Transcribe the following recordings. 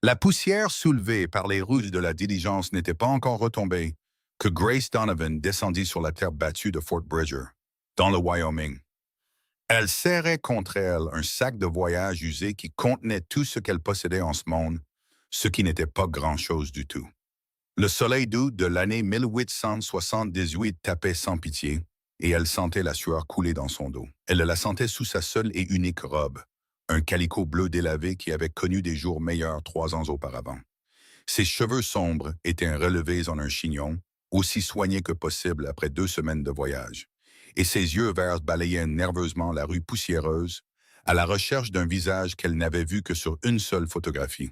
La poussière soulevée par les roues de la diligence n'était pas encore retombée que Grace Donovan descendit sur la terre battue de Fort Bridger, dans le Wyoming. Elle serrait contre elle un sac de voyage usé qui contenait tout ce qu'elle possédait en ce monde, ce qui n'était pas grand-chose du tout. Le soleil d'août de l'année 1878 tapait sans pitié, et elle sentait la sueur couler dans son dos. Elle la sentait sous sa seule et unique robe, un calicot bleu délavé qui avait connu des jours meilleurs 3 ans auparavant. Ses cheveux sombres étaient relevés en un chignon, aussi soigné que possible après 2 semaines de voyage, et ses yeux verts balayaient nerveusement la rue poussiéreuse, à la recherche d'un visage qu'elle n'avait vu que sur une seule photographie.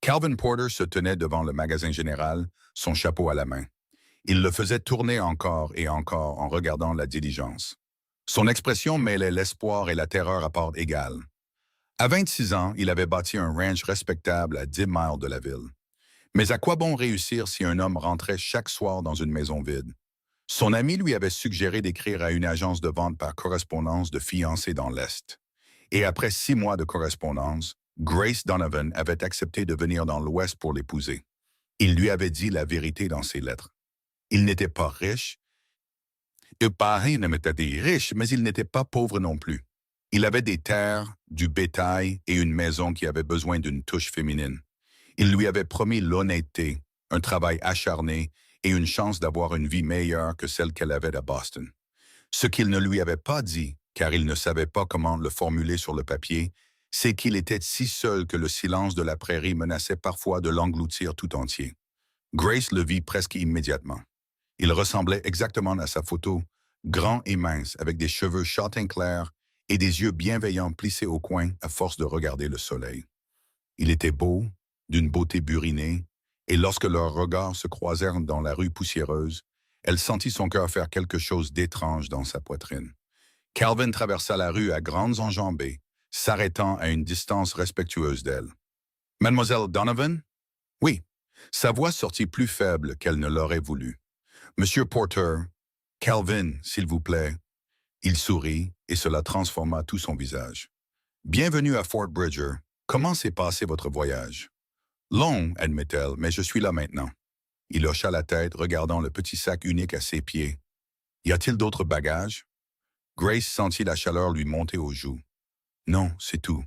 Calvin Porter se tenait devant le magasin général, son chapeau à la main. Il le faisait tourner encore et encore en regardant la diligence. Son expression mêlait l'espoir et la terreur à part égale. À 26 ans, il avait bâti un ranch respectable à 10 miles de la ville. Mais à quoi bon réussir si un homme rentrait chaque soir dans une maison vide? Son ami lui avait suggéré d'écrire à une agence de vente par correspondance de fiancés dans l'Est. Et après 6 mois de correspondance, Grace Donovan avait accepté de venir dans l'Ouest pour l'épouser. Il lui avait dit la vérité dans ses lettres. Il n'était pas riche. Il paraît ne m'était dit riche, mais il n'était pas pauvre non plus. Il avait des terres, du bétail et une maison qui avait besoin d'une touche féminine. Il lui avait promis l'honnêteté, un travail acharné et une chance d'avoir une vie meilleure que celle qu'elle avait à Boston. Ce qu'il ne lui avait pas dit, car il ne savait pas comment le formuler sur le papier, c'est qu'il était si seul que le silence de la prairie menaçait parfois de l'engloutir tout entier. Grace le vit presque immédiatement. Il ressemblait exactement à sa photo, grand et mince, avec des cheveux châtain clair et des yeux bienveillants plissés au coin à force de regarder le soleil. Il était beau, d'une beauté burinée, et lorsque leurs regards se croisèrent dans la rue poussiéreuse, elle sentit son cœur faire quelque chose d'étrange dans sa poitrine. Calvin traversa la rue à grandes enjambées, s'arrêtant à une distance respectueuse d'elle. Mademoiselle Donovan? Oui. Sa voix sortit plus faible qu'elle ne l'aurait voulu. Monsieur Porter, Calvin, s'il vous plaît. Il sourit et cela transforma tout son visage. Bienvenue à Fort Bridger. Comment s'est passé votre voyage? Long, admet-elle, mais je suis là maintenant. Il hocha la tête, regardant le petit sac unique à ses pieds. Y a-t-il d'autres bagages? Grace sentit la chaleur lui monter aux joues. Non, c'est tout.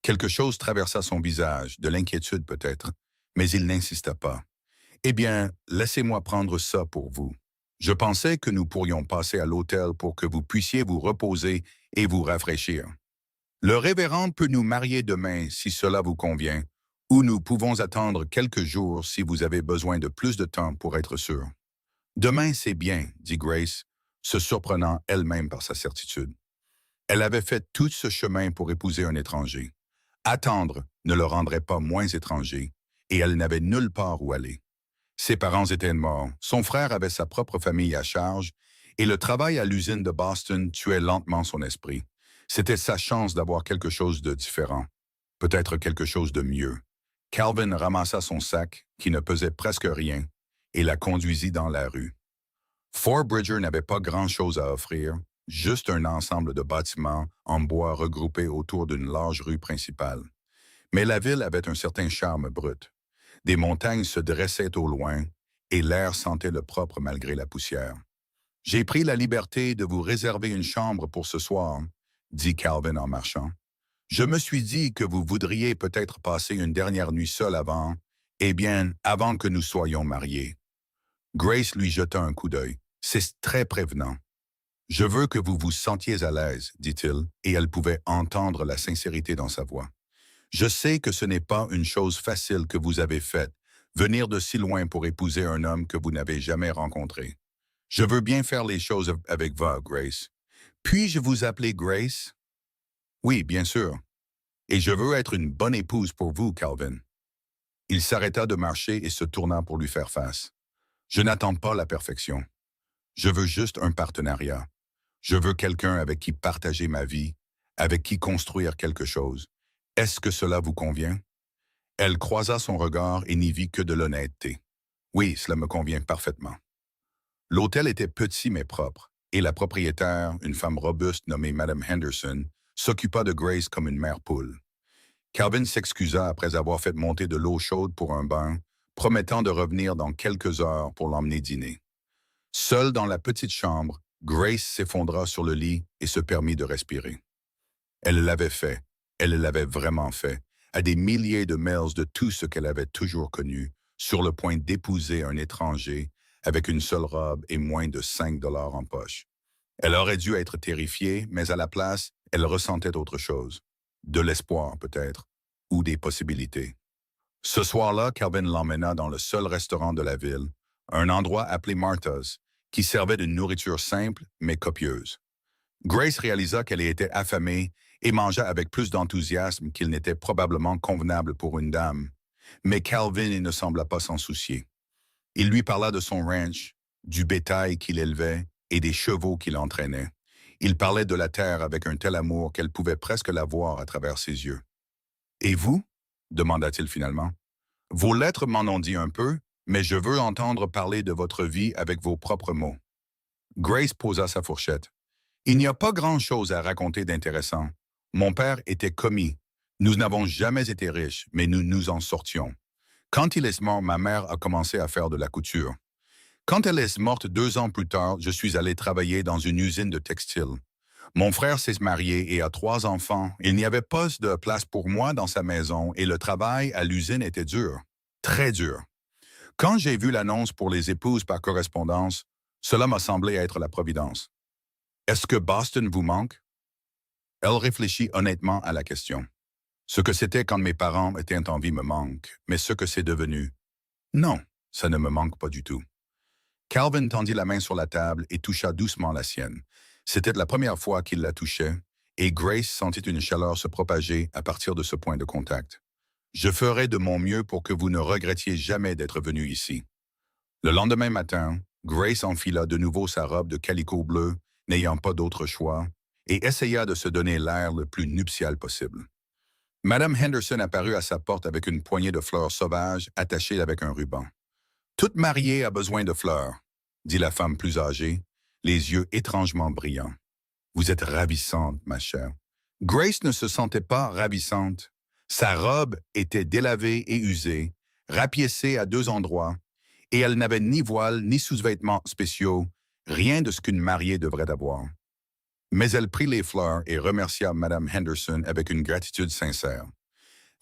Quelque chose traversa son visage, de l'inquiétude peut-être, mais il n'insista pas. Eh bien, laissez-moi prendre ça pour vous. Je pensais que nous pourrions passer à l'hôtel pour que vous puissiez vous reposer et vous rafraîchir. Le révérend peut nous marier demain si cela vous convient, ou nous pouvons attendre quelques jours si vous avez besoin de plus de temps pour être sûr. Demain, c'est bien, dit Grace, se surprenant elle-même par sa certitude. Elle avait fait tout ce chemin pour épouser un étranger. Attendre ne le rendrait pas moins étranger, et elle n'avait nulle part où aller. Ses parents étaient morts, son frère avait sa propre famille à charge, et le travail à l'usine de Boston tuait lentement son esprit. C'était sa chance d'avoir quelque chose de différent, peut-être quelque chose de mieux. Calvin ramassa son sac, qui ne pesait presque rien, et la conduisit dans la rue. Fort Bridger n'avait pas grand-chose à offrir, juste un ensemble de bâtiments en bois regroupés autour d'une large rue principale. Mais la ville avait un certain charme brut. Des montagnes se dressaient au loin, et l'air sentait le propre malgré la poussière. « J'ai pris la liberté de vous réserver une chambre pour ce soir, » dit Calvin en marchant. « Je me suis dit que vous voudriez peut-être passer une dernière nuit seule avant, eh bien, avant que nous soyons mariés. » Grace lui jeta un coup d'œil. « C'est très prévenant. »« Je veux que vous vous sentiez à l'aise, » dit-il, et elle pouvait entendre la sincérité dans sa voix. « Je sais que ce n'est pas une chose facile que vous avez faite, venir de si loin pour épouser un homme que vous n'avez jamais rencontré. Je veux bien faire les choses avec vous, Grace. Puis-je vous appeler Grace? Oui, bien sûr. Et je veux être une bonne épouse pour vous, Calvin. Il s'arrêta de marcher et se tourna pour lui faire face. Je n'attends pas la perfection. Je veux juste un partenariat. Je veux quelqu'un avec qui partager ma vie, avec qui construire quelque chose. Est-ce que cela vous convient? Elle croisa son regard et n'y vit que de l'honnêteté. Oui, cela me convient parfaitement. L'hôtel était petit mais propre, et la propriétaire, une femme robuste nommée Madame Henderson, s'occupa de Grace comme une mère poule. Calvin s'excusa après avoir fait monter de l'eau chaude pour un bain, promettant de revenir dans quelques heures pour l'emmener dîner. Seule dans la petite chambre, Grace s'effondra sur le lit et se permit de respirer. Elle l'avait fait, elle l'avait vraiment fait, à des milliers de miles de tout ce qu'elle avait toujours connu, sur le point d'épouser un étranger avec une seule robe et moins de 5 $ en poche. Elle aurait dû être terrifiée, mais à la place, elle ressentait autre chose. De l'espoir, peut-être, ou des possibilités. Ce soir-là, Calvin l'emmena dans le seul restaurant de la ville, un endroit appelé Martha's, qui servait d'une nourriture simple mais copieuse. Grace réalisa qu'elle était affamée et mangea avec plus d'enthousiasme qu'il n'était probablement convenable pour une dame. Mais Calvin ne sembla pas s'en soucier. Il lui parla de son ranch, du bétail qu'il élevait et des chevaux qu'il entraînait. Il parlait de la terre avec un tel amour qu'elle pouvait presque la voir à travers ses yeux. « Et vous » demanda-t-il finalement. « Vos lettres m'en ont dit un peu, mais je veux entendre parler de votre vie avec vos propres mots. » Grace posa sa fourchette. « Il n'y a pas grand-chose à raconter d'intéressant. Mon père était commis. Nous n'avons jamais été riches, mais nous nous en sortions. Quand il est mort, ma mère a commencé à faire de la couture. Quand elle est morte 2 ans plus tard, je suis allé travailler dans une usine de textile. Mon frère s'est marié et a 3 enfants. Il n'y avait pas de place pour moi dans sa maison et le travail à l'usine était dur. Très dur. Quand j'ai vu l'annonce pour les épouses par correspondance, cela m'a semblé être la providence. Est-ce que Boston vous manque? » Elle réfléchit honnêtement à la question. Ce que c'était quand mes parents étaient en vie me manque, mais ce que c'est devenu, non, ça ne me manque pas du tout. Calvin tendit la main sur la table et toucha doucement la sienne. C'était la première fois qu'il la touchait, et Grace sentit une chaleur se propager à partir de ce point de contact. « Je ferai de mon mieux pour que vous ne regrettiez jamais d'être venu ici. » Le lendemain matin, Grace enfila de nouveau sa robe de calicot bleu, n'ayant pas d'autre choix, et essaya de se donner l'air le plus nuptial possible. Madame Henderson apparut à sa porte avec une poignée de fleurs sauvages attachées avec un ruban. « Toute mariée a besoin de fleurs, » dit la femme plus âgée, les yeux étrangement brillants. « Vous êtes ravissante, ma chère. » Grace ne se sentait pas ravissante. Sa robe était délavée et usée, rapiécée à 2 endroits, et elle n'avait ni voile ni sous-vêtements spéciaux, rien de ce qu'une mariée devrait avoir. Mais elle prit les fleurs et remercia Madame Henderson avec une gratitude sincère.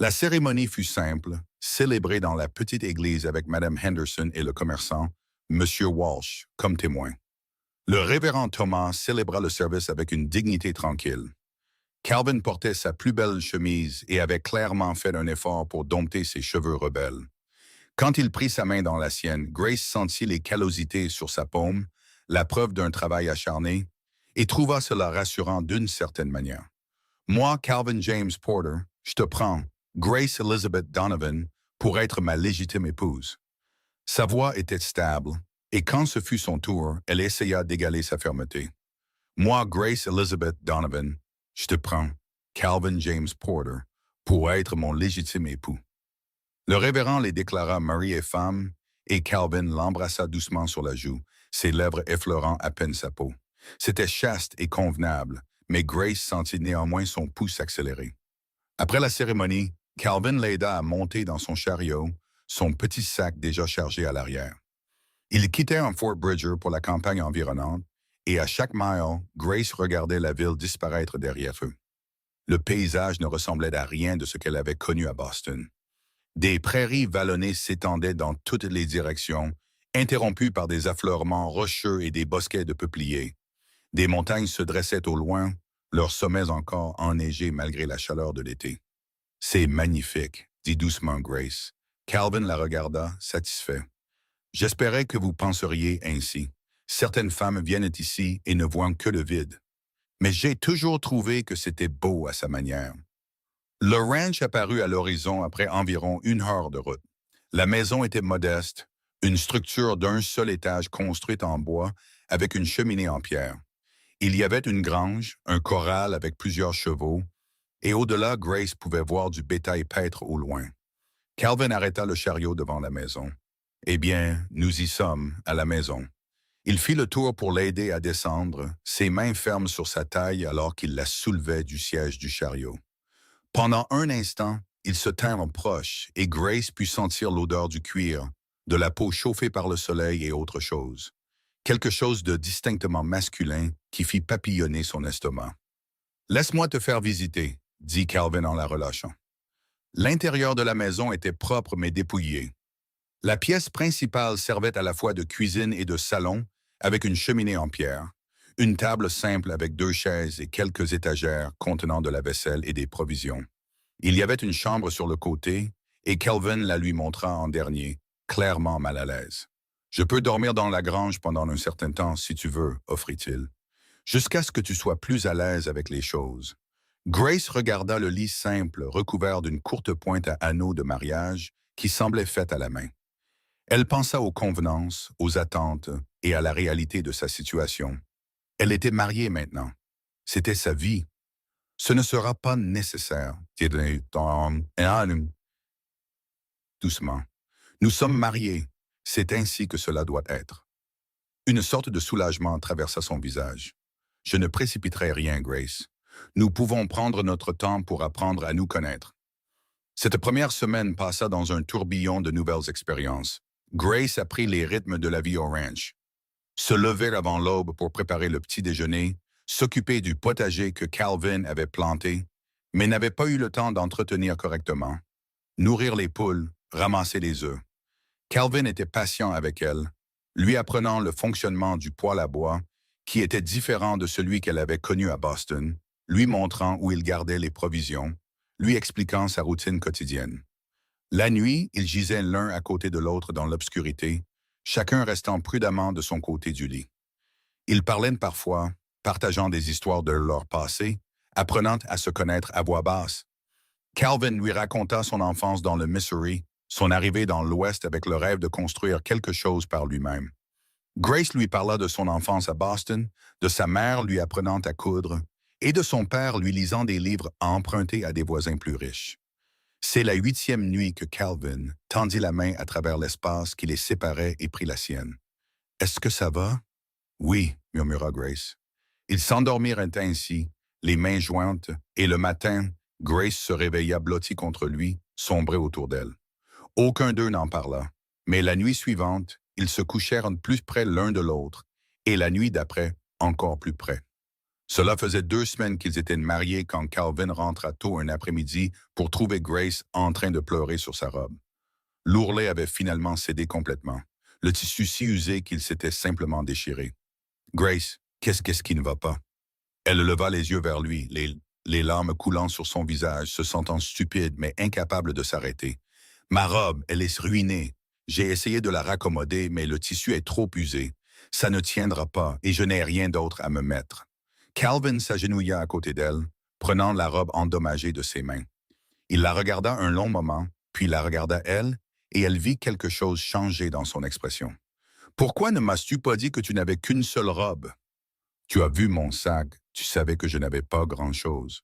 La cérémonie fut simple, célébrée dans la petite église avec Madame Henderson et le commerçant, Monsieur Walsh, comme témoin. Le révérend Thomas célébra le service avec une dignité tranquille. Calvin portait sa plus belle chemise et avait clairement fait un effort pour dompter ses cheveux rebelles. Quand il prit sa main dans la sienne, Grace sentit les callosités sur sa paume, la preuve d'un travail acharné, et trouva cela rassurant d'une certaine manière. « Moi, Calvin James Porter, je te prends, Grace Elizabeth Donovan, pour être ma légitime épouse. » Sa voix était stable, et quand ce fut son tour, elle essaya d'égaler sa fermeté. « Moi, Grace Elizabeth Donovan, je te prends, Calvin James Porter, pour être mon légitime époux. » Le révérend les déclara mari et femme, et Calvin l'embrassa doucement sur la joue, ses lèvres effleurant à peine sa peau. C'était chaste et convenable, mais Grace sentit néanmoins son pouls s'accélérer. Après la cérémonie, Calvin l'aida à monter dans son chariot, son petit sac déjà chargé à l'arrière. Ils quittèrent un Fort Bridger pour la campagne environnante, et à chaque mile, Grace regardait la ville disparaître derrière eux. Le paysage ne ressemblait à rien de ce qu'elle avait connu à Boston. Des prairies vallonnées s'étendaient dans toutes les directions, interrompues par des affleurements rocheux et des bosquets de peupliers. Des montagnes se dressaient au loin, leurs sommets encore enneigés malgré la chaleur de l'été. « C'est magnifique, » dit doucement Grace. Calvin la regarda, satisfait. « J'espérais que vous penseriez ainsi. Certaines femmes viennent ici et ne voient que le vide. Mais j'ai toujours trouvé que c'était beau à sa manière. » Le ranch apparut à l'horizon après environ 1 heure de route. La maison était modeste, une structure d'un seul étage construite en bois avec une cheminée en pierre. Il y avait une grange, un corral avec plusieurs chevaux, et au-delà, Grace pouvait voir du bétail paître au loin. Calvin arrêta le chariot devant la maison. « Eh bien, nous y sommes, à la maison. » Il fit le tour pour l'aider à descendre, ses mains fermes sur sa taille alors qu'il la soulevait du siège du chariot. « Pendant un instant, ils se tinrent proches et Grace put sentir l'odeur du cuir, de la peau chauffée par le soleil et autre chose. Quelque chose de distinctement masculin qui fit papillonner son estomac. « Laisse-moi te faire visiter », dit Calvin en la relâchant. L'intérieur de la maison était propre mais dépouillé. La pièce principale servait à la fois de cuisine et de salon, avec une cheminée en pierre, une table simple avec 2 chaises et quelques étagères contenant de la vaisselle et des provisions. Il y avait une chambre sur le côté, et Calvin la lui montra en dernier, clairement mal à l'aise. « Je peux dormir dans la grange pendant un certain temps, si tu veux, » offrit-il, « jusqu'à ce que tu sois plus à l'aise avec les choses. » Grace regarda le lit simple, recouvert d'une courte pointe à anneaux de mariage, qui semblait faite à la main. Elle pensa aux convenances, aux attentes et à la réalité de sa situation. Elle était mariée maintenant. C'était sa vie. Ce ne sera pas nécessaire, dit-elle doucement. Nous sommes mariés. C'est ainsi que cela doit être. Une sorte de soulagement traversa son visage. Je ne précipiterai rien, Grace. Nous pouvons prendre notre temps pour apprendre à nous connaître. Cette première semaine passa dans un tourbillon de nouvelles expériences. Grace apprit les rythmes de la vie au ranch. Se lever avant l'aube pour préparer le petit déjeuner, s'occuper du potager que Calvin avait planté, mais n'avait pas eu le temps d'entretenir correctement, nourrir les poules, ramasser les œufs. Calvin était patient avec elle, lui apprenant le fonctionnement du poêle à bois, qui était différent de celui qu'elle avait connu à Boston, lui montrant où il gardait les provisions, lui expliquant sa routine quotidienne. La nuit, ils gisaient l'un à côté de l'autre dans l'obscurité, chacun restant prudemment de son côté du lit. Ils parlaient parfois, partageant des histoires de leur passé, apprenant à se connaître à voix basse. Calvin lui raconta son enfance dans le Missouri, son arrivée dans l'Ouest avec le rêve de construire quelque chose par lui-même. Grace lui parla de son enfance à Boston, de sa mère lui apprenant à coudre, et de son père lui lisant des livres empruntés à des voisins plus riches. C'est la 8e nuit que Calvin tendit la main à travers l'espace qui les séparait et prit la sienne. « Est-ce que ça va? »« Oui, » murmura Grace. Ils s'endormirent ainsi, les mains jointes, et le matin, Grace se réveilla blottie contre lui, sombrée autour d'elle. Aucun d'eux n'en parla, mais la nuit suivante, ils se couchèrent plus près l'un de l'autre, et la nuit d'après, encore plus près. Cela faisait 2 semaines qu'ils étaient mariés quand Calvin rentra tôt un après-midi pour trouver Grace en train de pleurer sur sa robe. L'ourlet avait finalement cédé complètement, le tissu si usé qu'il s'était simplement déchiré. « Grace, qu'est-ce qui ne va pas? » Elle leva les yeux vers lui, les larmes coulant sur son visage, se sentant stupide mais incapable de s'arrêter. « Ma robe, elle est ruinée. J'ai essayé de la raccommoder, mais le tissu est trop usé. Ça ne tiendra pas et je n'ai rien d'autre à me mettre. » Calvin s'agenouilla à côté d'elle, prenant la robe endommagée de ses mains. Il la regarda un long moment, puis la regarda elle, et elle vit quelque chose changer dans son expression. « Pourquoi ne m'as-tu pas dit que tu n'avais qu'une seule robe? Tu as vu mon sac, tu savais que je n'avais pas grand-chose.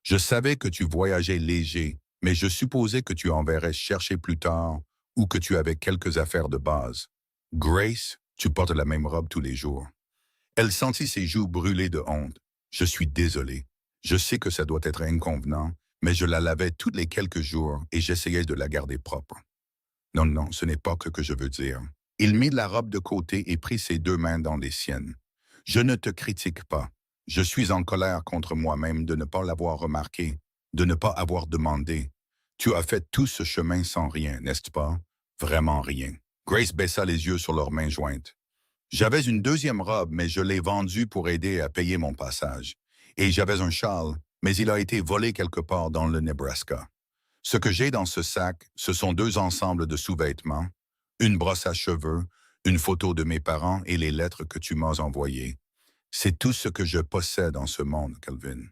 Je savais que tu voyageais léger, mais je supposais que tu enverrais chercher plus tard ou que tu avais quelques affaires de base. Grace, tu portes la même robe tous les jours. » Elle sentit ses joues brûler de honte. « Je suis désolé. Je sais que ça doit être inconvenant, mais je la lavais tous les quelques jours et j'essayais de la garder propre. » « Non, non, ce n'est pas ce que je veux dire. » Il mit la robe de côté et prit ses 2 mains dans les siennes. « Je ne te critique pas. Je suis en colère contre moi-même de ne pas l'avoir remarqué, de ne pas avoir demandé. Tu as fait tout ce chemin sans rien, n'est-ce pas? Vraiment rien. » Grace baissa les yeux sur leurs mains jointes. « J'avais une 2e robe, mais je l'ai vendue pour aider à payer mon passage. Et j'avais un châle, mais il a été volé quelque part dans le Nebraska. Ce que j'ai dans ce sac, ce sont 2 ensembles de sous-vêtements, une brosse à cheveux, une photo de mes parents et les lettres que tu m'as envoyées. C'est tout ce que je possède en ce monde, Calvin. »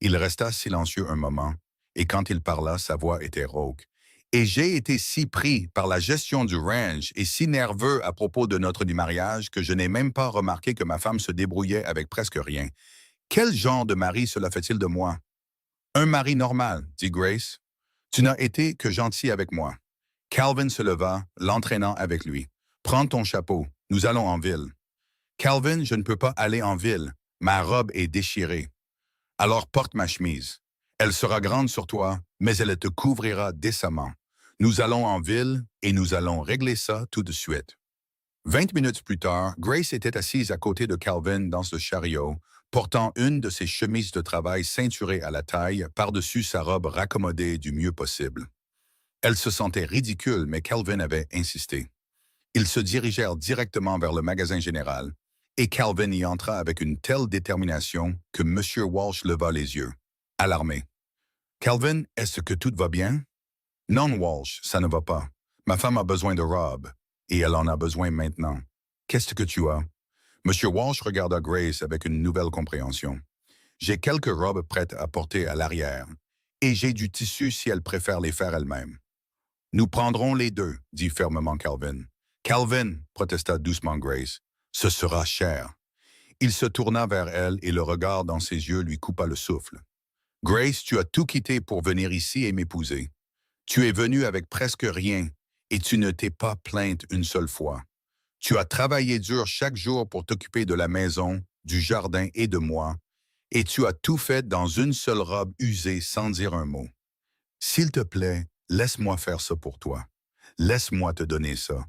Il resta silencieux un moment, et quand il parla, sa voix était rauque. « Et j'ai été si pris par la gestion du ranch et si nerveux à propos de notre mariage que je n'ai même pas remarqué que ma femme se débrouillait avec presque rien. Quel genre de mari cela fait-il de moi? »« Un mari normal, » dit Grace. « Tu n'as été que gentil avec moi. » Calvin se leva, l'entraînant avec lui. « Prends ton chapeau, nous allons en ville. »« Calvin, je ne peux pas aller en ville. Ma robe est déchirée. »« Alors porte ma chemise. » Elle sera grande sur toi, mais elle te couvrira décemment. Nous allons en ville et nous allons régler ça tout de suite. 20 minutes plus tard, Grace était assise à côté de Calvin dans le chariot, portant une de ses chemises de travail ceinturée à la taille par-dessus sa robe raccommodée du mieux possible. Elle se sentait ridicule, mais Calvin avait insisté. Ils se dirigèrent directement vers le magasin général, et Calvin y entra avec une telle détermination que M. Walsh leva les yeux, alarmé. Calvin, est-ce que tout va bien? Non, Walsh, ça ne va pas. Ma femme a besoin de robes, et elle en a besoin maintenant. Qu'est-ce que tu as? M. Walsh regarda Grace avec une nouvelle compréhension. J'ai quelques robes prêtes à porter à l'arrière, et j'ai du tissu si elle préfère les faire elle-même. Nous prendrons les deux, dit fermement Calvin. Calvin, protesta doucement Grace, ce sera cher. Il se tourna vers elle et le regard dans ses yeux lui coupa le souffle. Grace, tu as tout quitté pour venir ici et m'épouser. Tu es venue avec presque rien et tu ne t'es pas plainte une seule fois. Tu as travaillé dur chaque jour pour t'occuper de la maison, du jardin et de moi, et tu as tout fait dans une seule robe usée sans dire un mot. S'il te plaît, laisse-moi faire ça pour toi. Laisse-moi te donner ça.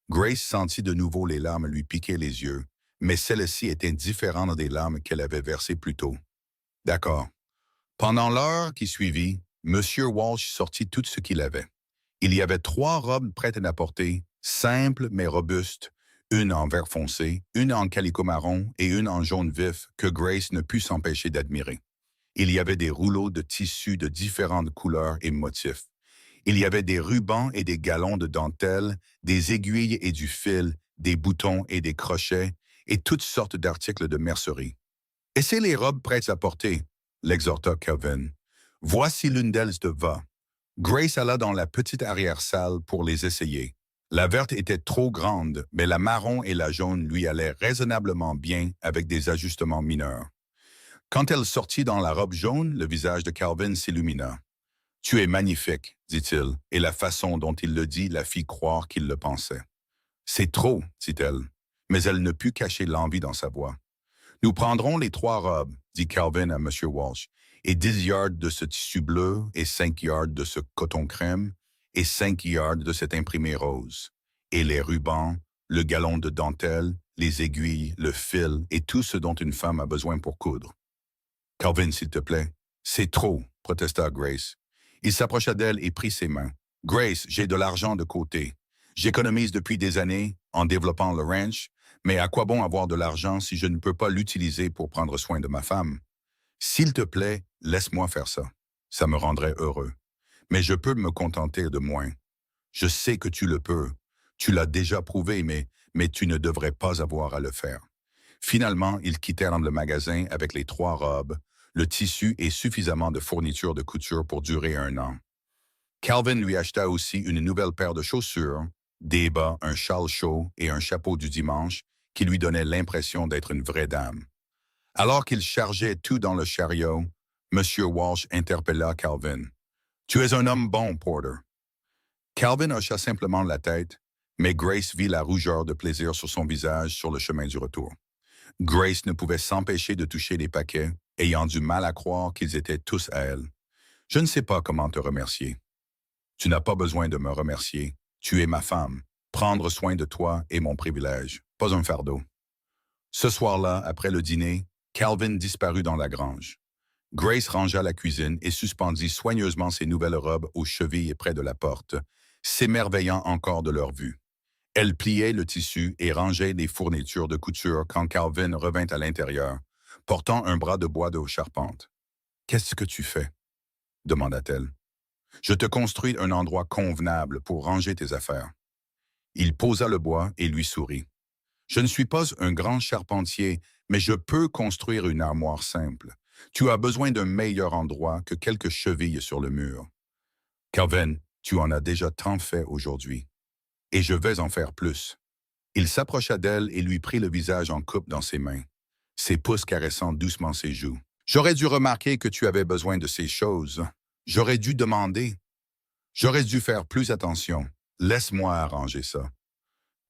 Grace sentit de nouveau les larmes lui piquer les yeux, mais celle-ci était différente des larmes qu'elle avait versées plus tôt. D'accord. Pendant l'heure qui suivit, M. Walsh sortit tout ce qu'il avait. Il y avait 3 robes prêtes à porter, simples mais robustes, une en vert foncé, une en calicot marron et une en jaune vif que Grace ne put s'empêcher d'admirer. Il y avait des rouleaux de tissus de différentes couleurs et motifs. Il y avait des rubans et des galons de dentelle, des aiguilles et du fil, des boutons et des crochets, et toutes sortes d'articles de mercerie. « Essaie les robes prêtes à porter », l'exhorta Calvin. « Voici l'une d'elles te va. » Grace alla dans la petite arrière-salle pour les essayer. La verte était trop grande, mais la marron et la jaune lui allaient raisonnablement bien avec des ajustements mineurs. Quand elle sortit dans la robe jaune, le visage de Calvin s'illumina. « Tu es magnifique, dit-il, et la façon dont il le dit la fit croire qu'il le pensait. « C'est trop, dit-elle, mais elle ne put cacher l'envie dans sa voix. « Nous prendrons les 3 robes, dit Calvin à M. Walsh, et 10 yards de ce tissu bleu, et 5 yards de ce coton crème, et 5 yards de cet imprimé rose, et les rubans, le galon de dentelle, les aiguilles, le fil, et tout ce dont une femme a besoin pour coudre. »« Calvin, s'il te plaît. »« C'est trop, protesta Grace. Il s'approcha d'elle et prit ses mains. « Grace, j'ai de l'argent de côté. J'économise depuis des années en développant le ranch, mais à quoi bon avoir de l'argent si je ne peux pas l'utiliser pour prendre soin de ma femme? S'il te plaît, laisse-moi faire ça. Ça me rendrait heureux. Mais je peux me contenter de moins. Je sais que tu le peux. Tu l'as déjà prouvé, mais tu ne devrais pas avoir à le faire. » Finalement, ils quittèrent le magasin avec les 3 robes, le tissu et suffisamment de fournitures de couture pour durer 1 an. Calvin lui acheta aussi une nouvelle paire de chaussures, des bas, un châle chaud et un chapeau du dimanche qui lui donnaient l'impression d'être une vraie dame. Alors qu'il chargeait tout dans le chariot, M. Walsh interpella Calvin. « Tu es un homme bon, Porter. » Calvin hocha simplement la tête, mais Grace vit la rougeur de plaisir sur son visage sur le chemin du retour. Grace ne pouvait s'empêcher de toucher les paquets, ayant du mal à croire qu'ils étaient tous à elle. « Je ne sais pas comment te remercier. »« Tu n'as pas besoin de me remercier. Tu es ma femme. Prendre soin de toi est mon privilège, pas un fardeau. » Ce soir-là, après le dîner, Calvin disparut dans la grange. Grace rangea la cuisine et suspendit soigneusement ses nouvelles robes aux chevilles près de la porte, s'émerveillant encore de leur vue. Elle pliait le tissu et rangeait les fournitures de couture quand Calvin revint à l'intérieur, portant un bras de bois de charpente. « Qu'est-ce que tu fais? » demanda-t-elle. « Je te construis un endroit convenable pour ranger tes affaires. » Il posa le bois et lui sourit. « Je ne suis pas un grand charpentier, mais je peux construire une armoire simple. Tu as besoin d'un meilleur endroit que quelques chevilles sur le mur. Calvin, tu en as déjà tant fait aujourd'hui. Et je vais en faire plus. » Il s'approcha d'elle et lui prit le visage en coupe dans ses mains, ses pouces caressant doucement ses joues. « J'aurais dû remarquer que tu avais besoin de ces choses. J'aurais dû demander. J'aurais dû faire plus attention. Laisse-moi arranger ça. »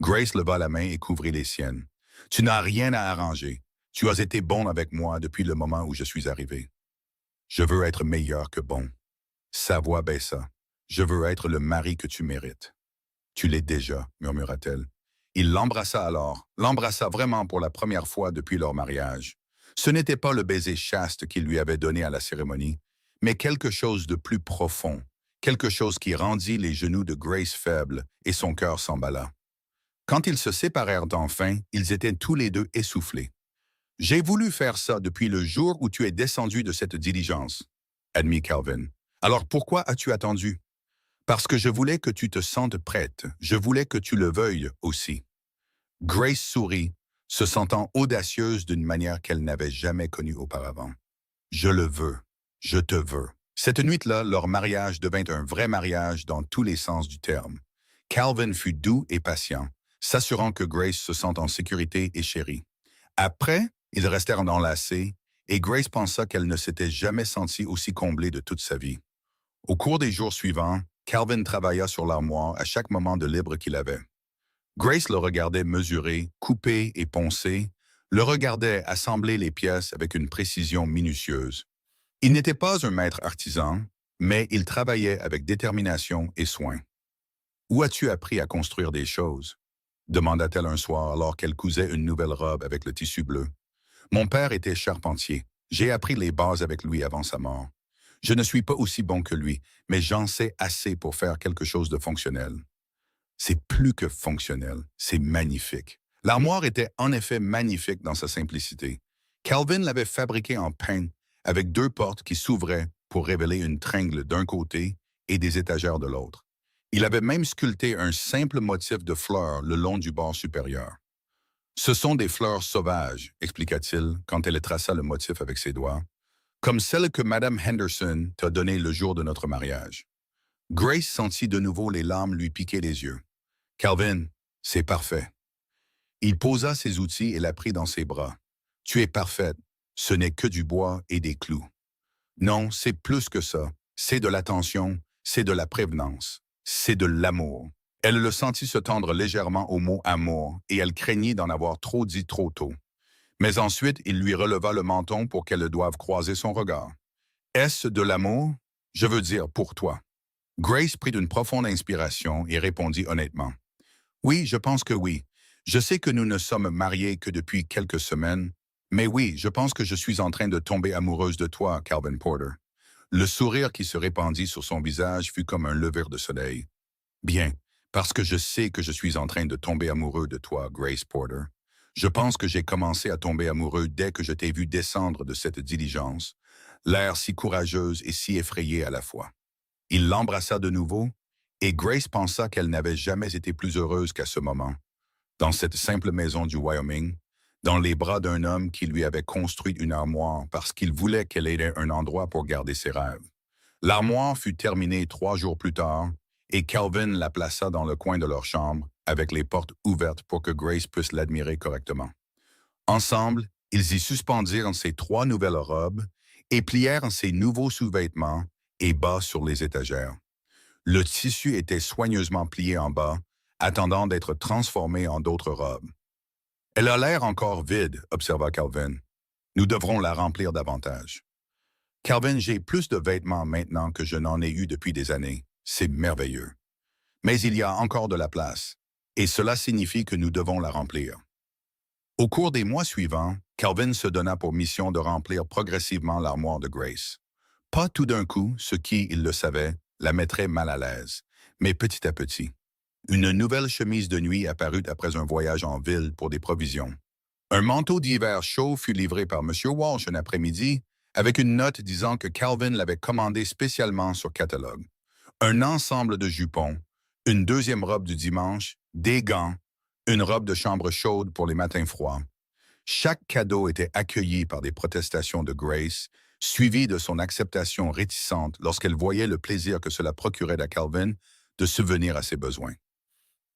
Grace leva la main et couvrit les siennes. « Tu n'as rien à arranger. Tu as été bon avec moi depuis le moment où je suis arrivé. » Je veux être meilleur que bon. Sa voix baissa. Je veux être le mari que tu mérites. Tu l'es déjà, murmura-t-elle. Il l'embrassa alors, l'embrassa vraiment pour la première fois depuis leur mariage. Ce n'était pas le baiser chaste qu'il lui avait donné à la cérémonie, mais quelque chose de plus profond, quelque chose qui rendit les genoux de Grace faibles et son cœur s'emballa. Quand ils se séparèrent enfin, ils étaient tous les deux essoufflés. J'ai voulu faire ça depuis le jour où tu es descendu de cette diligence, admit Calvin. Alors pourquoi as-tu attendu? Parce que je voulais que tu te sentes prête, je voulais que tu le veuilles aussi. Grace sourit, se sentant audacieuse d'une manière qu'elle n'avait jamais connue auparavant. Je le veux, je te veux. Cette nuit-là, leur mariage devint un vrai mariage dans tous les sens du terme. Calvin fut doux et patient, s'assurant que Grace se sente en sécurité et chérie. Après, ils restèrent enlacés, et Grace pensa qu'elle ne s'était jamais sentie aussi comblée de toute sa vie. Au cours des jours suivants, Calvin travailla sur l'armoire à chaque moment de libre qu'il avait. Grace le regardait mesurer, couper et poncer, le regardait assembler les pièces avec une précision minutieuse. Il n'était pas un maître artisan, mais il travaillait avec détermination et soin. « Où as-tu appris à construire des choses? » demanda-t-elle un soir alors qu'elle cousait une nouvelle robe avec le tissu bleu. « Mon père était charpentier. J'ai appris les bases avec lui avant sa mort. Je ne suis pas aussi bon que lui, mais j'en sais assez pour faire quelque chose de fonctionnel. » C'est plus que fonctionnel, c'est magnifique. L'armoire était en effet magnifique dans sa simplicité. Calvin l'avait fabriquée en pin, avec deux portes qui s'ouvraient pour révéler une tringle d'un côté et des étagères de l'autre. Il avait même sculpté un simple motif de fleurs le long du bord supérieur. « Ce sont des fleurs sauvages, expliqua-t-il quand elle traça le motif avec ses doigts, comme celles que Madame Henderson t'a données le jour de notre mariage. » Grace sentit de nouveau les larmes lui piquer les yeux. « Calvin, c'est parfait. » Il posa ses outils et la prit dans ses bras. « Tu es parfaite. Ce n'est que du bois et des clous. » « Non, c'est plus que ça. C'est de l'attention, c'est de la prévenance, c'est de l'amour. » Elle le sentit se tendre légèrement au mot « amour » et elle craignit d'en avoir trop dit trop tôt. Mais ensuite, il lui releva le menton pour qu'elle doive croiser son regard. « Est-ce de l'amour? Je veux dire pour toi. » Grace prit une profonde inspiration et répondit honnêtement. « Oui, je pense que oui. Je sais que nous ne sommes mariés que depuis quelques semaines, mais oui, je pense que je suis en train de tomber amoureuse de toi, Calvin Porter. » Le sourire qui se répandit sur son visage fut comme un lever de soleil. « Bien, parce que je sais que je suis en train de tomber amoureux de toi, Grace Porter. Je pense que j'ai commencé à tomber amoureux dès que je t'ai vu descendre de cette diligence, l'air si courageuse et si effrayée à la fois. » Il l'embrassa de nouveau, et Grace pensa qu'elle n'avait jamais été plus heureuse qu'à ce moment, dans cette simple maison du Wyoming, dans les bras d'un homme qui lui avait construit une armoire parce qu'il voulait qu'elle ait un endroit pour garder ses rêves. L'armoire fut terminée 3 jours plus tard, et Calvin la plaça dans le coin de leur chambre, avec les portes ouvertes pour que Grace puisse l'admirer correctement. Ensemble, ils y suspendirent ses 3 nouvelles robes et plièrent ses nouveaux sous-vêtements et bas sur les étagères. Le tissu était soigneusement plié en bas, attendant d'être transformé en d'autres robes. « Elle a l'air encore vide, » observa Calvin. « Nous devrons la remplir davantage. » « Calvin, j'ai plus de vêtements maintenant que je n'en ai eu depuis des années. C'est merveilleux. Mais il y a encore de la place, et cela signifie que nous devons la remplir. » Au cours des mois suivants, Calvin se donna pour mission de remplir progressivement l'armoire de Grace. Pas tout d'un coup, ce qui, il le savait, la mettrait mal à l'aise, mais petit à petit. Une nouvelle chemise de nuit apparut après un voyage en ville pour des provisions. Un manteau d'hiver chaud fut livré par M. Walsh un après-midi, avec une note disant que Calvin l'avait commandé spécialement sur catalogue. Un ensemble de jupons, une deuxième robe du dimanche, des gants, une robe de chambre chaude pour les matins froids. Chaque cadeau était accueilli par des protestations de Grace, suivies de son acceptation réticente lorsqu'elle voyait le plaisir que cela procurait à Calvin de subvenir à ses besoins.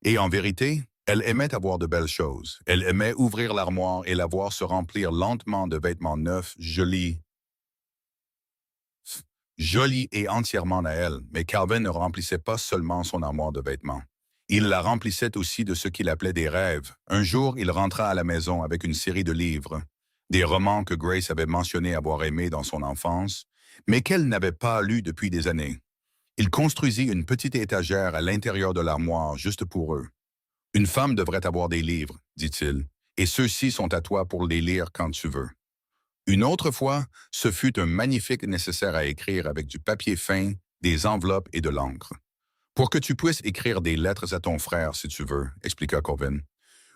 Et en vérité, elle aimait avoir de belles choses. Elle aimait ouvrir l'armoire et la voir se remplir lentement de vêtements neufs, jolie et entièrement à elle, mais Calvin ne remplissait pas seulement son armoire de vêtements. Il la remplissait aussi de ce qu'il appelait des rêves. Un jour, il rentra à la maison avec une série de livres, des romans que Grace avait mentionné avoir aimés dans son enfance, mais qu'elle n'avait pas lu depuis des années. Il construisit une petite étagère à l'intérieur de l'armoire juste pour eux. Une femme devrait avoir des livres, dit-il, et ceux-ci sont à toi pour les lire quand tu veux. Une autre fois, ce fut un magnifique nécessaire à écrire avec du papier fin, des enveloppes et de l'encre. Pour que tu puisses écrire des lettres à ton frère si tu veux, expliqua Corvin.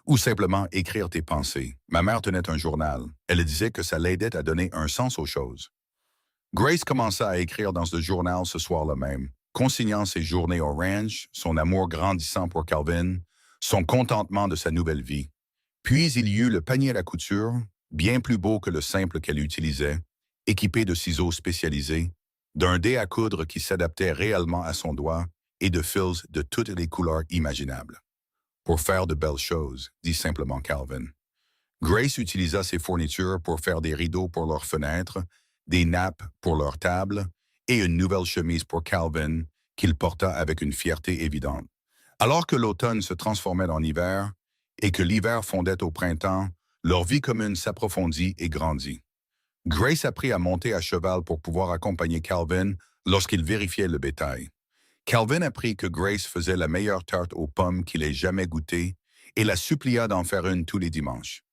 Ou simplement écrire tes pensées. Ma mère tenait un journal. Elle disait que ça l'aidait à donner un sens aux choses. Grace commença à écrire dans ce journal ce soir-là même, consignant ses journées au ranch, son amour grandissant pour Calvin, son contentement de sa nouvelle vie. Puis il y eut le panier à la couture, bien plus beau que le simple qu'elle utilisait, équipé de ciseaux spécialisés, d'un dé à coudre qui s'adaptait réellement à son doigt et de fils de toutes les couleurs imaginables. Pour faire de belles choses, dit simplement Calvin. Grace utilisa ses fournitures pour faire des rideaux pour leurs fenêtres, des nappes pour leur table et une nouvelle chemise pour Calvin qu'il porta avec une fierté évidente. Alors que l'automne se transformait en hiver et que l'hiver fondait au printemps, leur vie commune s'approfondit et grandit. Grace apprit à monter à cheval pour pouvoir accompagner Calvin lorsqu'il vérifiait le bétail. Calvin apprit que Grace faisait la meilleure tarte aux pommes qu'il ait jamais goûtée et la supplia d'en faire une tous les dimanches.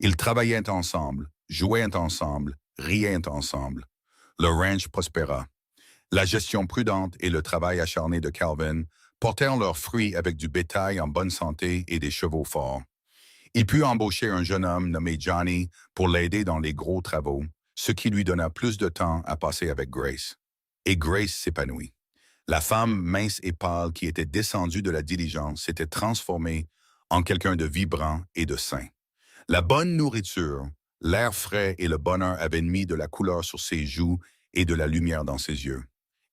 Ils travaillaient ensemble, jouaient ensemble, riaient ensemble. Le ranch prospéra. La gestion prudente et le travail acharné de Calvin portèrent leurs fruits avec du bétail en bonne santé et des chevaux forts. Il put embaucher un jeune homme nommé Johnny pour l'aider dans les gros travaux, ce qui lui donna plus de temps à passer avec Grace. Et Grace s'épanouit. La femme mince et pâle qui était descendue de la diligence s'était transformée en quelqu'un de vibrant et de sain. La bonne nourriture, l'air frais et le bonheur avaient mis de la couleur sur ses joues et de la lumière dans ses yeux.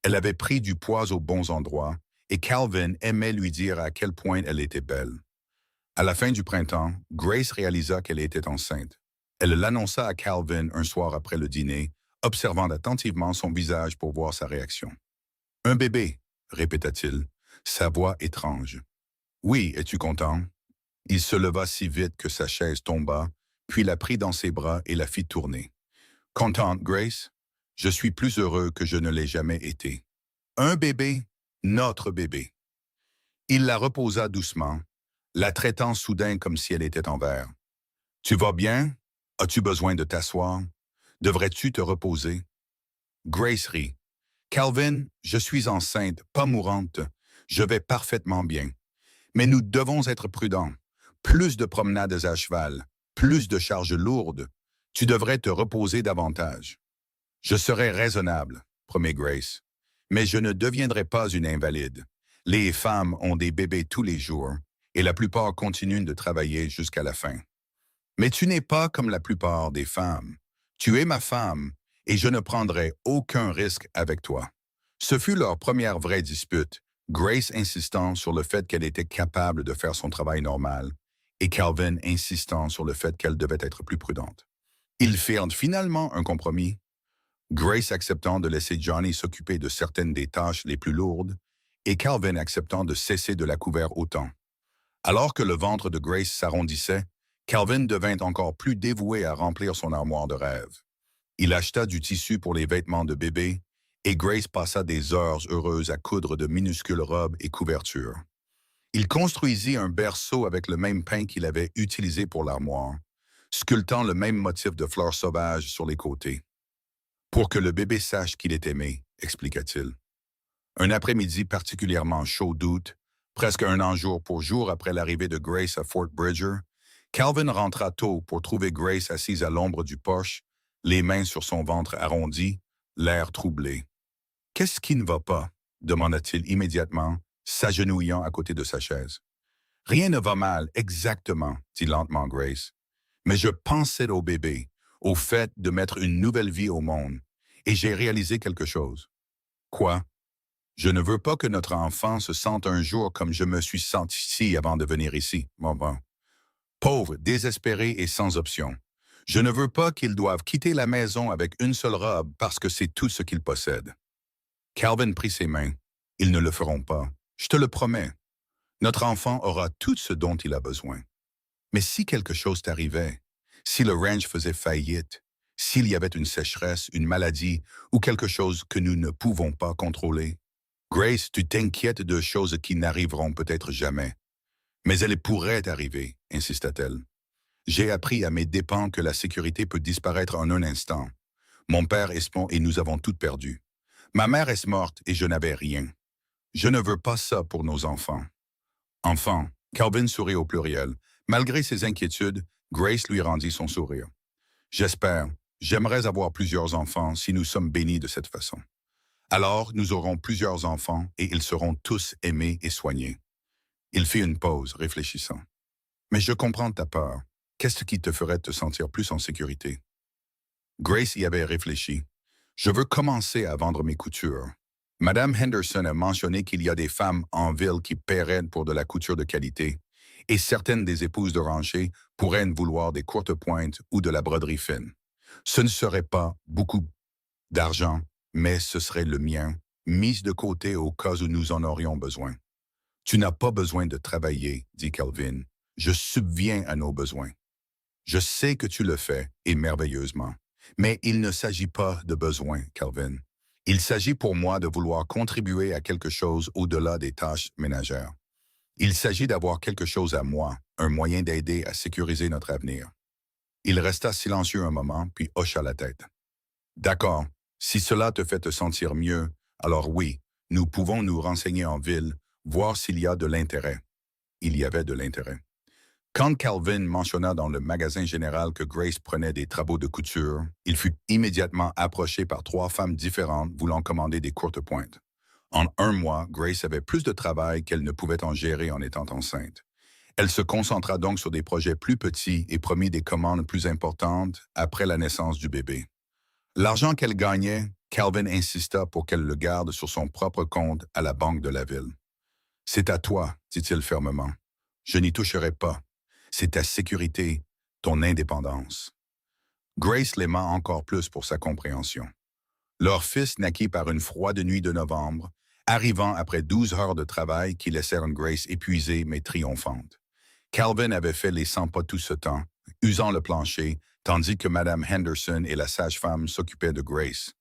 Elle avait pris du poids aux bons endroits et Calvin aimait lui dire à quel point elle était belle. À la fin du printemps, Grace réalisa qu'elle était enceinte. Elle l'annonça à Calvin un soir après le dîner, observant attentivement son visage pour voir sa réaction. « Un bébé », répéta-t-il, sa voix étrange. « Oui, es-tu content ?» Il se leva si vite que sa chaise tomba, puis la prit dans ses bras et la fit tourner. « Contente, Grace? Je suis plus heureux que je ne l'ai jamais été. Un bébé, notre bébé. » Il la reposa doucement, la traitant soudain comme si elle était en verre. « Tu vas bien? As-tu besoin de t'asseoir? Devrais-tu te reposer? » Grace rit. « Calvin, je suis enceinte, pas mourante. Je vais parfaitement bien. Mais nous devons être prudents. Plus de promenades à cheval, plus de charges lourdes. Tu devrais te reposer davantage. »« Je serai raisonnable, » promet Grace. « Mais je ne deviendrai pas une invalide. Les femmes ont des bébés tous les jours, et la plupart continuent de travailler jusqu'à la fin. Mais tu n'es pas comme la plupart des femmes. Tu es ma femme, et je ne prendrai aucun risque avec toi. » Ce fut leur première vraie dispute, Grace insistant sur le fait qu'elle était capable de faire son travail normal, et Calvin insistant sur le fait qu'elle devait être plus prudente. Ils firent finalement un compromis, Grace acceptant de laisser Johnny s'occuper de certaines des tâches les plus lourdes, et Calvin acceptant de cesser de la couvrir autant. Alors que le ventre de Grace s'arrondissait, Calvin devint encore plus dévoué à remplir son armoire de rêve. Il acheta du tissu pour les vêtements de bébé, et Grace passa des heures heureuses à coudre de minuscules robes et couvertures. Il construisit un berceau avec le même pain qu'il avait utilisé pour l'armoire, sculptant le même motif de fleurs sauvages sur les côtés. « Pour que le bébé sache qu'il est aimé », expliqua-t-il. Un après-midi particulièrement chaud d'août, presque un an jour pour jour après l'arrivée de Grace à Fort Bridger, Calvin rentra tôt pour trouver Grace assise à l'ombre du porche, les mains sur son ventre arrondi, l'air troublé. « Qu'est-ce qui ne va pas ?» demanda-t-il immédiatement, s'agenouillant à côté de sa chaise. « Rien ne va mal, exactement, » dit lentement Grace. « Mais je pensais au bébé, au fait de mettre une nouvelle vie au monde, et j'ai réalisé quelque chose. »« Quoi? » ?»« Je ne veux pas que notre enfant se sente un jour comme je me suis senti ici avant de venir ici, mon bon. Pauvre, désespéré et sans option. Je ne veux pas qu'ils doivent quitter la maison avec une seule robe parce que c'est tout ce qu'ils possèdent. » Calvin prit ses mains. « Ils ne le feront pas. Je te le promets. Notre enfant aura tout ce dont il a besoin. Mais si quelque chose t'arrivait, si le ranch faisait faillite, S'il y avait une sécheresse, une maladie ou quelque chose que nous ne pouvons pas contrôler, Grace, tu t'inquiètes de choses qui n'arriveront peut-être jamais. Mais elles pourraient arriver, insista-t-elle. J'ai appris à mes dépens que la sécurité peut disparaître en un instant. Mon père est mort et nous avons tout perdu. Ma mère est morte et je n'avais rien. Je ne veux pas ça pour nos enfants. Enfant, Calvin sourit au pluriel. Malgré ses inquiétudes, Grace lui rendit son sourire. J'espère, j'aimerais avoir plusieurs enfants si nous sommes bénis de cette façon. Alors, nous aurons plusieurs enfants et ils seront tous aimés et soignés. Il fit une pause, réfléchissant. Mais je comprends ta peur. Qu'est-ce qui te ferait te sentir plus en sécurité? Grace y avait réfléchi. Je veux commencer à vendre mes coutures. Madame Henderson a mentionné qu'il y a des femmes en ville qui paieraient pour de la couture de qualité, et certaines des épouses de ranchers pourraient vouloir des courtes pointes ou de la broderie fine. Ce ne serait pas beaucoup d'argent, mais ce serait le mien, mis de côté au cas où nous en aurions besoin. Tu n'as pas besoin de travailler, dit Calvin. Je subviens à nos besoins. Je sais que tu le fais, et merveilleusement. Mais il ne s'agit pas de besoin, Calvin. Il s'agit pour moi de vouloir contribuer à quelque chose au-delà des tâches ménagères. Il s'agit d'avoir quelque chose à moi, un moyen d'aider à sécuriser notre avenir. Il resta silencieux un moment, puis hocha la tête. D'accord, si cela te fait te sentir mieux, alors oui, nous pouvons nous renseigner en ville, voir s'il y a de l'intérêt. Il y avait de l'intérêt. Quand Calvin mentionna dans le magasin général que Grace prenait des travaux de couture, il fut immédiatement approché par 3 femmes différentes voulant commander des courtes pointes. En un mois, Grace avait plus de travail qu'elle ne pouvait en gérer en étant enceinte. Elle se concentra donc sur des projets plus petits et promit des commandes plus importantes après la naissance du bébé. L'argent qu'elle gagnait, Calvin insista pour qu'elle le garde sur son propre compte à la banque de la ville. « C'est à toi, dit-il fermement. Je n'y toucherai pas. C'est ta sécurité, ton indépendance. » Grace l'aima encore plus pour sa compréhension. Leur fils naquit par une froide nuit de novembre, arrivant après 12 heures de travail qui laissèrent Grace épuisée mais triomphante. Calvin avait fait les 100 pas tout ce temps, usant le plancher, tandis que Madame Henderson et la sage-femme s'occupaient de Grace.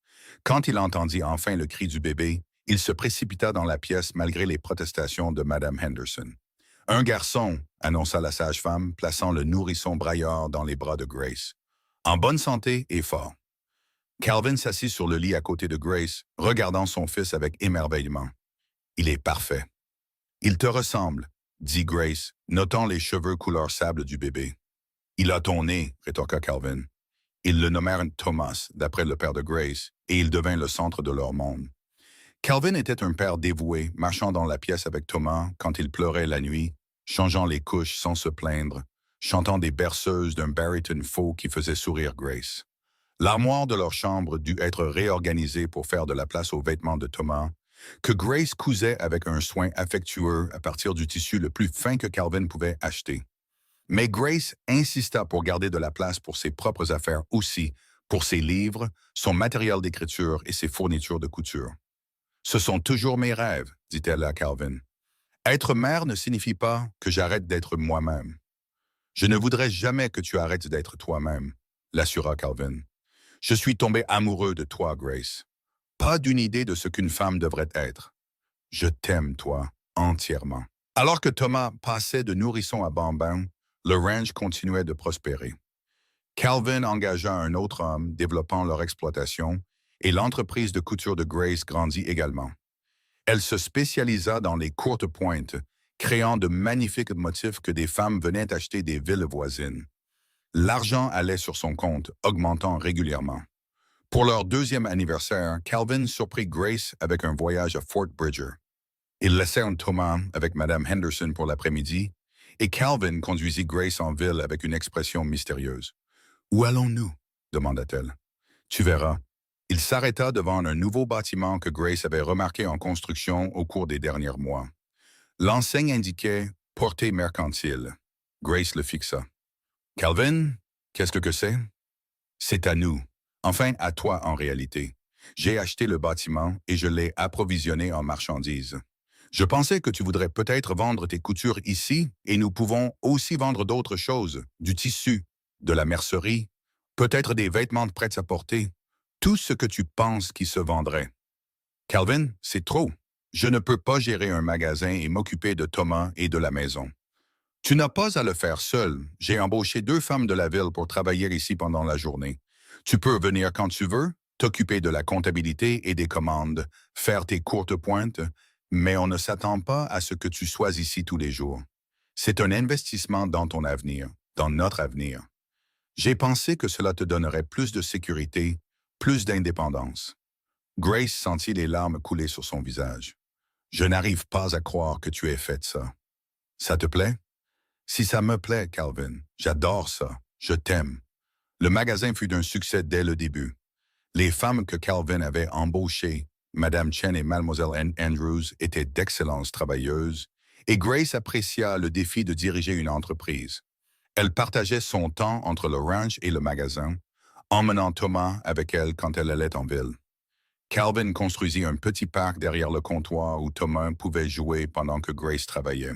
Quand il entendit enfin le cri du bébé, il se précipita dans la pièce malgré les protestations de Madame Henderson. « Un garçon », annonça la sage-femme, plaçant le nourrisson braillard dans les bras de Grace. « En bonne santé et fort. » Calvin s'assit sur le lit à côté de Grace, regardant son fils avec émerveillement. « Il est parfait. »« Il te ressemble, » dit Grace, notant les cheveux couleur sable du bébé. « Il a ton nez, » rétorqua Calvin. Ils le nommèrent Thomas, d'après le père de Grace, et il devint le centre de leur monde. Calvin était un père dévoué, marchant dans la pièce avec Thomas quand il pleurait la nuit, changeant les couches sans se plaindre, chantant des berceuses d'un baryton faux qui faisait sourire Grace. L'armoire de leur chambre dut être réorganisée pour faire de la place aux vêtements de Thomas, que Grace cousait avec un soin affectueux à partir du tissu le plus fin que Calvin pouvait acheter. Mais Grace insista pour garder de la place pour ses propres affaires aussi, pour ses livres, son matériel d'écriture et ses fournitures de couture. « Ce sont toujours mes rêves, dit-elle à Calvin. Être mère ne signifie pas que j'arrête d'être moi-même. Je ne voudrais jamais que tu arrêtes d'être toi-même, l'assura Calvin. Je suis tombé amoureux de toi, Grace. Pas d'une idée de ce qu'une femme devrait être. Je t'aime, toi, entièrement. » Alors que Thomas passait de nourrisson à bambin, le ranch continuait de prospérer. Calvin engagea un autre homme, développant leur exploitation, et l'entreprise de couture de Grace grandit également. Elle se spécialisa dans les courtes pointes, créant de magnifiques motifs que des femmes venaient acheter des villes voisines. L'argent allait sur son compte, augmentant régulièrement. Pour leur 2e anniversaire, Calvin surprit Grace avec un voyage à Fort Bridger. Ils laissèrent Thomas avec Madame Henderson pour l'après-midi, et Calvin conduisit Grace en ville avec une expression mystérieuse. « Où allons-nous » demanda-t-elle. « Tu verras. » Il s'arrêta devant un nouveau bâtiment que Grace avait remarqué en construction au cours des derniers mois. L'enseigne indiquait « Portée mercantile ». Grace le fixa. « Calvin, qu'est-ce que c'est? » « C'est à nous. Enfin, à toi en réalité. J'ai acheté le bâtiment et je l'ai approvisionné en marchandises. Je pensais que tu voudrais peut-être vendre tes coutures ici et nous pouvons aussi vendre d'autres choses, du tissu, de la mercerie, Peut-être des vêtements de prêt-à-porter. Tout ce que tu penses qui se vendrait. Calvin, c'est trop. Je ne peux pas gérer un magasin et m'occuper de Thomas et de la maison. Tu n'as pas à le faire seul. J'ai embauché 2 femmes de la ville pour travailler ici pendant la journée. Tu peux venir quand tu veux, t'occuper de la comptabilité et des commandes, faire tes courtes pointes, mais on ne s'attend pas à ce que tu sois ici tous les jours. C'est un investissement dans ton avenir, dans notre avenir. J'ai pensé que cela te donnerait plus de sécurité, plus d'indépendance. Grace sentit les larmes couler sur son visage. Je n'arrive pas à croire que tu aies fait ça. Ça te plaît? Si ça me plaît, Calvin, j'adore ça. Je t'aime. Le magasin fut un succès dès le début. Les femmes que Calvin avait embauchées, Madame Chen et Mademoiselle Andrews, étaient d'excellentes travailleuses, et Grace apprécia le défi de diriger une entreprise. Elle partageait son temps entre le ranch et le magasin, emmenant Thomas avec elle quand elle allait en ville. Calvin construisit un petit parc derrière le comptoir où Thomas pouvait jouer pendant que Grace travaillait.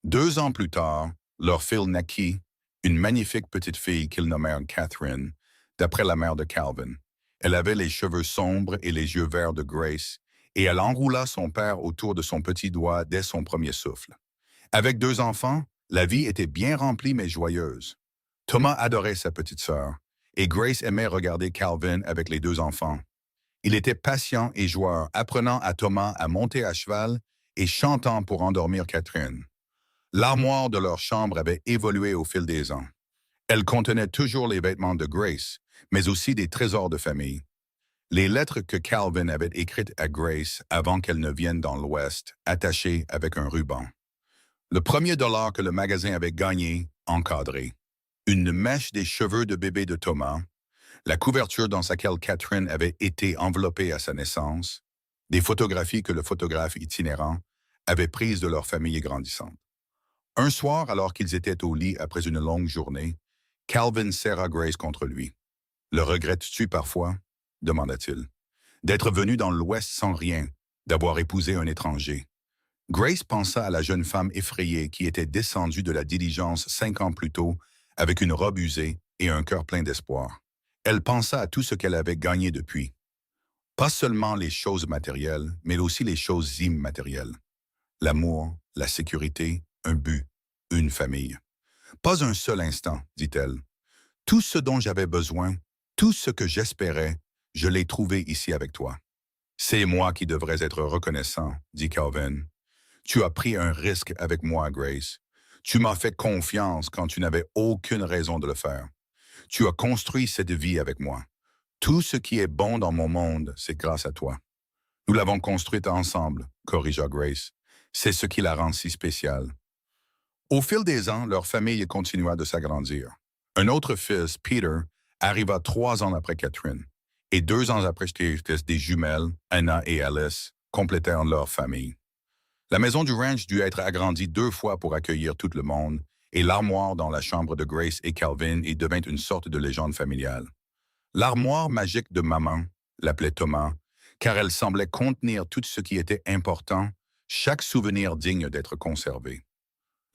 2 ans plus tard, leur fille naquit, une magnifique petite fille qu'ils nommèrent Catherine, d'après la mère de Calvin. Elle avait les cheveux sombres et les yeux verts de Grace, et elle enroula son père autour de son petit doigt dès son premier souffle. Avec 2 enfants, la vie était bien remplie mais joyeuse. Thomas adorait sa petite sœur, et Grace aimait regarder Calvin avec les 2 enfants. Il était patient et joueur, apprenant à Thomas à monter à cheval et chantant pour endormir Catherine. L'armoire de leur chambre avait évolué au fil des ans. Elle contenait toujours les vêtements de Grace, mais aussi des trésors de famille. Les lettres que Calvin avait écrites à Grace avant qu'elle ne vienne dans l'Ouest, attachées avec un ruban. Le premier dollar que le magasin avait gagné, encadré. Une mèche des cheveux de bébé de Thomas, la couverture dans laquelle Catherine avait été enveloppée à sa naissance, des photographies que le photographe itinérant avait prises de leur famille grandissante. Un soir, alors qu'ils étaient au lit après une longue journée, Calvin serra Grace contre lui. « Le regrettes-tu parfois ?» demanda-t-il. « D'être venu dans l'Ouest sans rien, d'avoir épousé un étranger. » Grace pensa à la jeune femme effrayée qui était descendue de la diligence 5 ans plus tôt avec une robe usée et un cœur plein d'espoir. Elle pensa à tout ce qu'elle avait gagné depuis. Pas seulement les choses matérielles, mais aussi les choses immatérielles. L'amour, la sécurité, un but, une famille. Pas un seul instant, dit-elle. Tout ce dont j'avais besoin, tout ce que j'espérais, je l'ai trouvé ici avec toi. C'est moi qui devrais être reconnaissant, dit Calvin. Tu as pris un risque avec moi, Grace. Tu m'as fait confiance quand tu n'avais aucune raison de le faire. Tu as construit cette vie avec moi. Tout ce qui est bon dans mon monde, c'est grâce à toi. Nous l'avons construite ensemble, corrigea Grace. C'est ce qui la rend si spéciale. Au fil des ans, leur famille continua de s'agrandir. Un autre fils, Peter, arriva 3 ans après Catherine, et 2 ans après des jumelles, Anna et Alice, complétèrent leur famille. La maison du ranch dut être agrandie 2 fois pour accueillir tout le monde, et l'armoire dans la chambre de Grace et Calvin y devint une sorte de légende familiale. L'armoire magique de maman, l'appelait Thomas, car elle semblait contenir tout ce qui était important, chaque souvenir digne d'être conservé.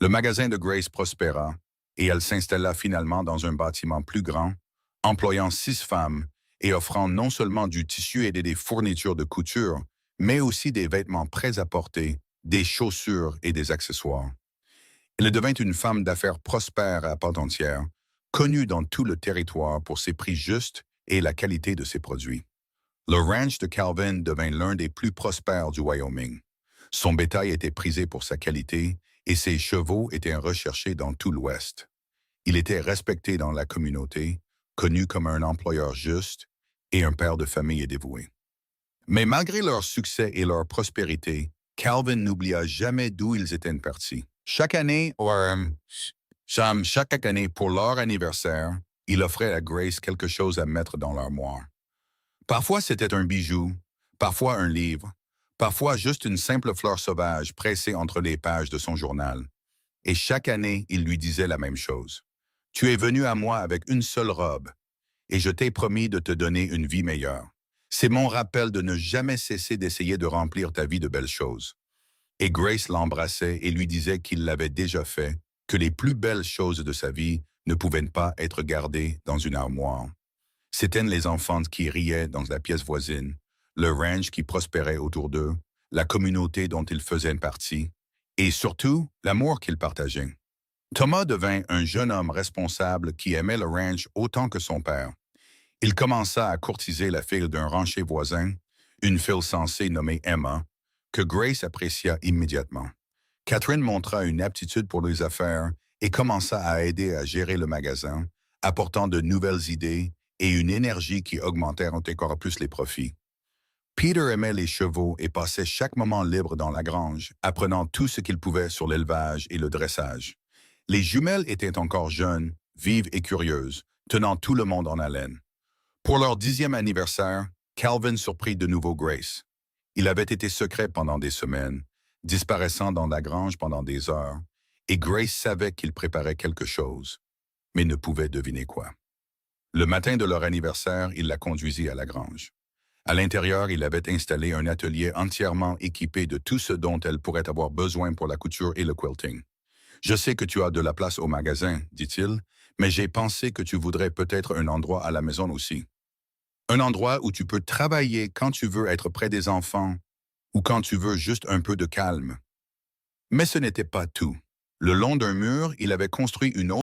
Le magasin de Grace prospéra, et elle s'installa finalement dans un bâtiment plus grand, employant 6 femmes et offrant non seulement du tissu et des fournitures de couture, mais aussi des vêtements prêts à porter, des chaussures et des accessoires. Elle devint une femme d'affaires prospère à part entière, connue dans tout le territoire pour ses prix justes et la qualité de ses produits. Le ranch de Calvin devint l'un des plus prospères du Wyoming. Son bétail était prisé pour sa qualité et ses chevaux étaient recherchés dans tout l'Ouest. Il était respecté dans la communauté, connu comme un employeur juste et un père de famille dévoué. Mais malgré leur succès et leur prospérité, Calvin n'oublia jamais d'où ils étaient partis. Chaque année, pour leur anniversaire, il offrait à Grace quelque chose à mettre dans l'armoire. Parfois, c'était un bijou, parfois un livre, parfois juste une simple fleur sauvage pressée entre les pages de son journal. Et chaque année, il lui disait la même chose. « Tu es venu à moi avec une seule robe, et je t'ai promis de te donner une vie meilleure. C'est mon rappel de ne jamais cesser d'essayer de remplir ta vie de belles choses. » Et Grace l'embrassait et lui disait qu'il l'avait déjà fait, que les plus belles choses de sa vie ne pouvaient pas être gardés dans une armoire. C'étaient les enfants qui riaient dans la pièce voisine, le ranch qui prospérait autour d'eux, la communauté dont ils faisaient partie, et surtout l'amour qu'ils partageaient. Thomas devint un jeune homme responsable qui aimait le ranch autant que son père. Il commença à courtiser la fille d'un rancher voisin, une fille sensée nommée Emma, que Grace apprécia immédiatement. Catherine montra une aptitude pour les affaires et commença à aider à gérer le magasin, apportant de nouvelles idées et une énergie qui augmentèrent encore plus les profits. Peter aimait les chevaux et passait chaque moment libre dans la grange, apprenant tout ce qu'il pouvait sur l'élevage et le dressage. Les jumelles étaient encore jeunes, vives et curieuses, tenant tout le monde en haleine. Pour leur 10e anniversaire, Calvin surprit de nouveau Grace. Il avait été secret pendant des semaines, disparaissant dans la grange pendant des heures, et Grace savait qu'il préparait quelque chose, mais ne pouvait deviner quoi. Le matin de leur anniversaire, il la conduisit à la grange. À l'intérieur, il avait installé un atelier entièrement équipé de tout ce dont elle pourrait avoir besoin pour la couture et le quilting. « Je sais que tu as de la place au magasin, dit-il, mais j'ai pensé que tu voudrais peut-être un endroit à la maison aussi. Un endroit où tu peux travailler quand tu veux être près des enfants ou quand tu veux juste un peu de calme. » Mais ce n'était pas tout. Le long d'un mur, il avait construit une autre